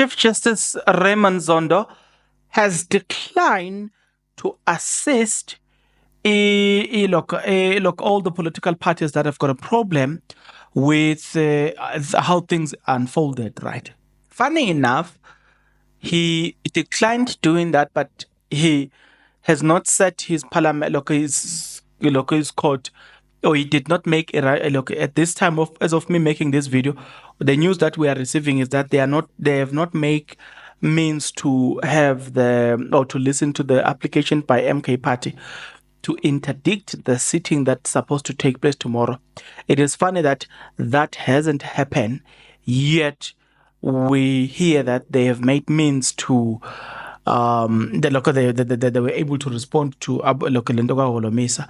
Chief Justice Raymond Zondo has declined to assist all the political parties that have got a problem with how things unfolded, right? Funny enough, he declined doing that, but he has not set his parliament, his court, or he did not make at this time of as of me making this video. The news that we are receiving is that they have not make means to have to listen to the application by MK Party to interdict the sitting that's supposed to take place tomorrow. It is funny that that hasn't happened yet. We hear that they have made means to they were able to respond to Bantu Holomisa.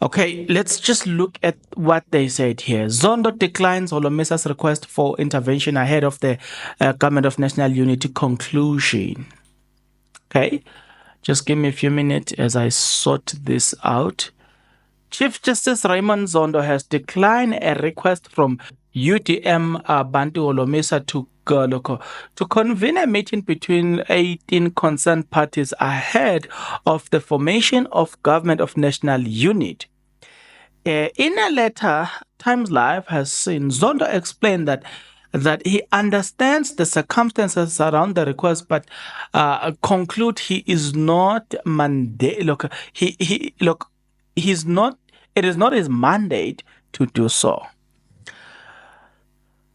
Okay, let's just look at what they said here. Zondo declines Holomisa'S request for intervention ahead of the Government of National Unity conclusion. Okay, just give me a few minutes as I sort this out. Chief Justice Raymond Zondo has declined a request from UDM Bantu Holomisa to convene a meeting between 18 concerned parties ahead of the formation of Government of National Unity. In a letter, Times Live has seen Zondo explain that he understands the circumstances around the request, but conclude he is not he's not. It is not his mandate to do so.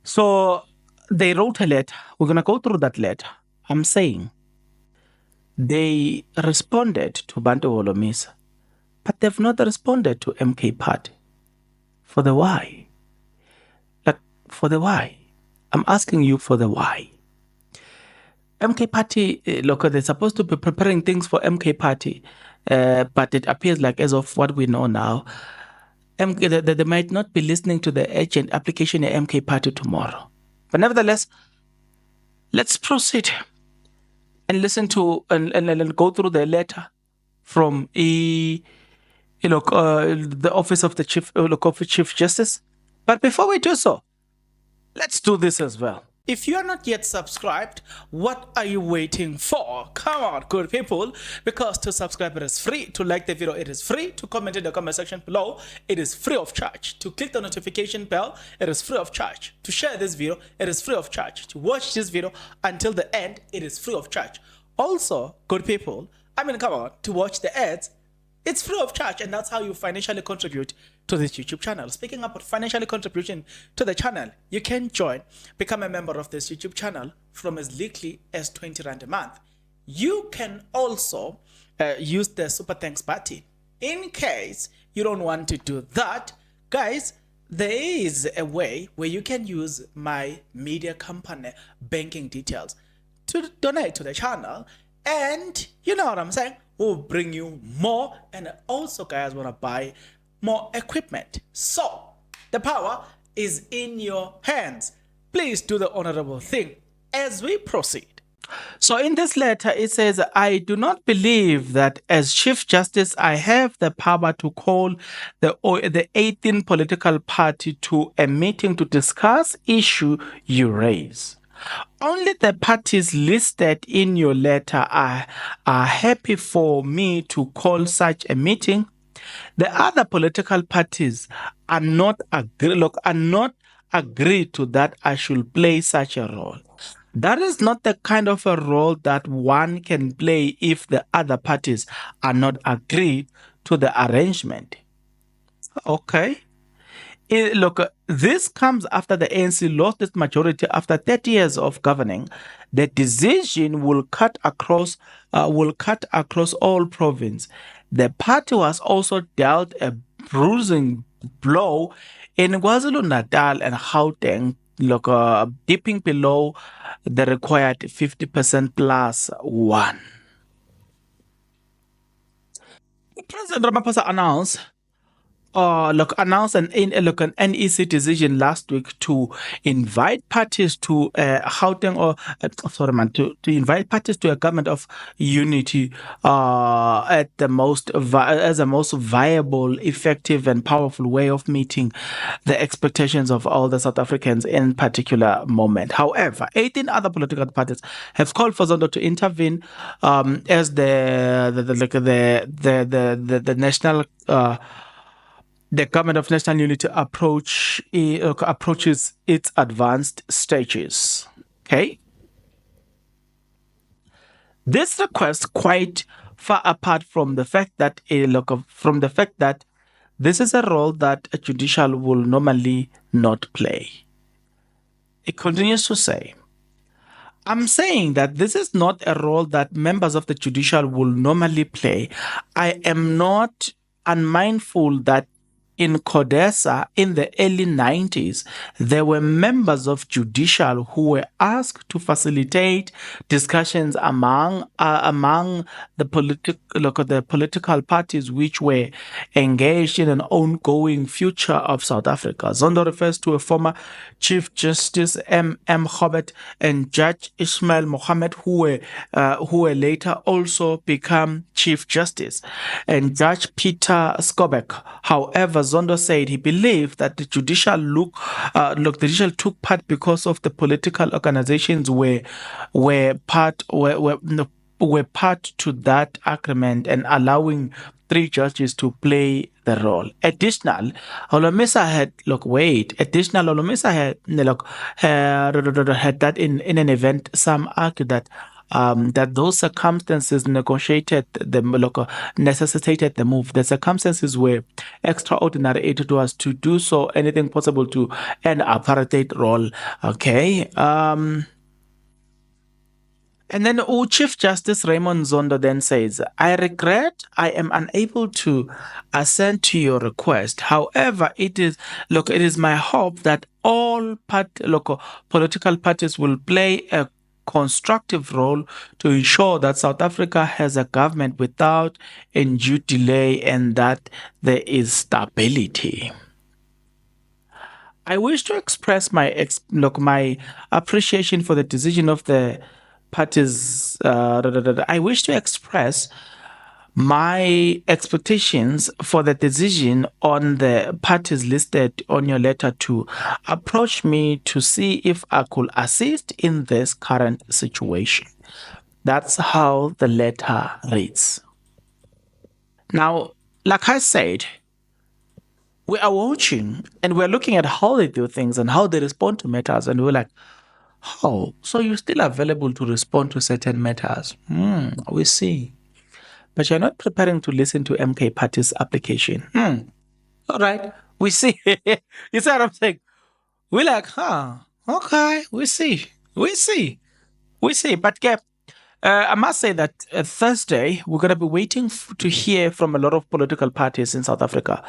So they wrote a letter. We're gonna go through that letter. I'm saying they responded to Bantu Holomisa, but they've not responded to MK Party. For the why? For the why? I'm asking you for the why. MK Party, they're supposed to be preparing things for MK Party, but it appears like, as of what we know now, they might not be listening to the urgent application at MK Party tomorrow. But nevertheless, let's proceed and listen to and go through the letter from the office of the Chief Justice. But before we do so, let's do this as well. If you are not yet subscribed, what are you waiting for? Come on, good people, because to subscribe it is free, to like the video it is free, to comment in the comment section below it is free of charge, to click the notification bell it is free of charge, to share this video it is free of charge, to watch this video until the end it is free of charge. Also, good people, come on, to watch the ads it's free of charge, and that's how you financially contribute to this YouTube channel. Speaking about financially contribution to the channel, you can become a member of this YouTube channel from as little as 20 Rand a month. You can also use the Super Thanks button. In case you don't want to do that, guys, there is a way where you can use my media company banking details to donate to the channel, and you know what I'm saying, we'll bring you more, and also guys want to buy more equipment. So the power is in your hands. Please do the honorable thing as we proceed. So in this letter it says, I do not believe that as Chief Justice I have the power to call the 18 political party to a meeting to discuss issue you raise. Only the parties listed in your letter are happy for me to call such a meeting. The other political parties are not agreed to that I should play such a role. That is not the kind of a role that one can play if the other parties are not agreed to the arrangement. Okay. This comes after the ANC lost its majority after 30 years of governing. The decision will cut across all province. The party was also dealt a bruising blow in KwaZulu-Natal and Gauteng, dipping below the required 50% plus one. President Ramaphosa announced an NEC decision last week to invite parties to Gauteng sorry man to invite parties to a government of unity at the most as the most viable, effective, and powerful way of meeting the expectations of all the South Africans in particular moment. However, 18 other political parties have called for Zondo to intervene as the national the government of national unity approaches its advanced stages. Okay, this request quite far apart from the fact that this is a role that a judicial will normally not play. It continues to say, I'm saying that this is not a role that members of the judicial will normally play. I am not unmindful that in CODESA in the early 90s, there were members of judicial who were asked to facilitate discussions among the political parties which were engaged in an ongoing future of South Africa. Zondo refers to a former Chief Justice M. Hobart and Judge Ismail Mohammed who were later also become Chief Justice, and Judge Peter Skobek. However, Zondo said he believed that the judicial took part because of the political organizations were part to that agreement and allowing 3 judges to play the role. Additional, Holomisa had that in an event. Some argue that those circumstances necessitated the move. The circumstances were extraordinary. It was to do so anything possible to end apartheid role. Okay. And then Chief Justice Raymond Zondo then says, I regret I am unable to assent to your request. However, it is my hope that all political parties will play a constructive role to ensure that South Africa has a government without undue delay and that there is stability. I wish to express my appreciation for the decision of the parties. I wish to express my expectations for the decision on the parties listed on your letter to approach me to see if I could assist in this current situation. That's how the letter reads. Now, like I said, we are watching and we're looking at how they do things and how they respond to matters, and we're like, oh, so you're still available to respond to certain matters? We see. But you're not preparing to listen to MK Party's application. All right, we see. You see what I'm saying? We're like, okay, we see. But I must say that Thursday, we're going to be waiting to hear from a lot of political parties in South Africa.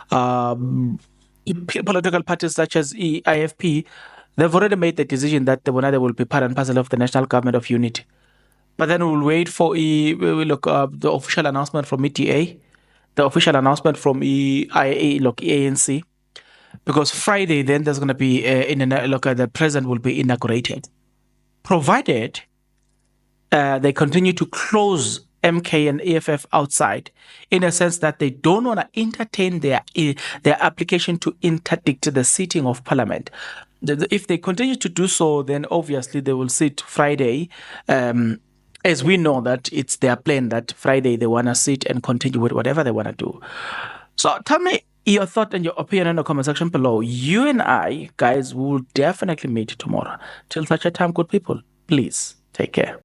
Political parties such as IFP, they've already made the decision that they will be part and parcel of the National Government of Unity. But then we'll wait for the official announcement from ETA, the official announcement from ANC, because Friday then there's going to be the president will be inaugurated, provided they continue to close MK and EFF outside, in a sense that they don't want to entertain their application to interdict the sitting of Parliament. If they continue to do so, then obviously they will sit Friday. As we know that it's their plan that Friday they want to sit and continue with whatever they want to do. So tell me your thought and your opinion in the comment section below. You and I, guys, will definitely meet tomorrow. Till such a time, good people, please take care.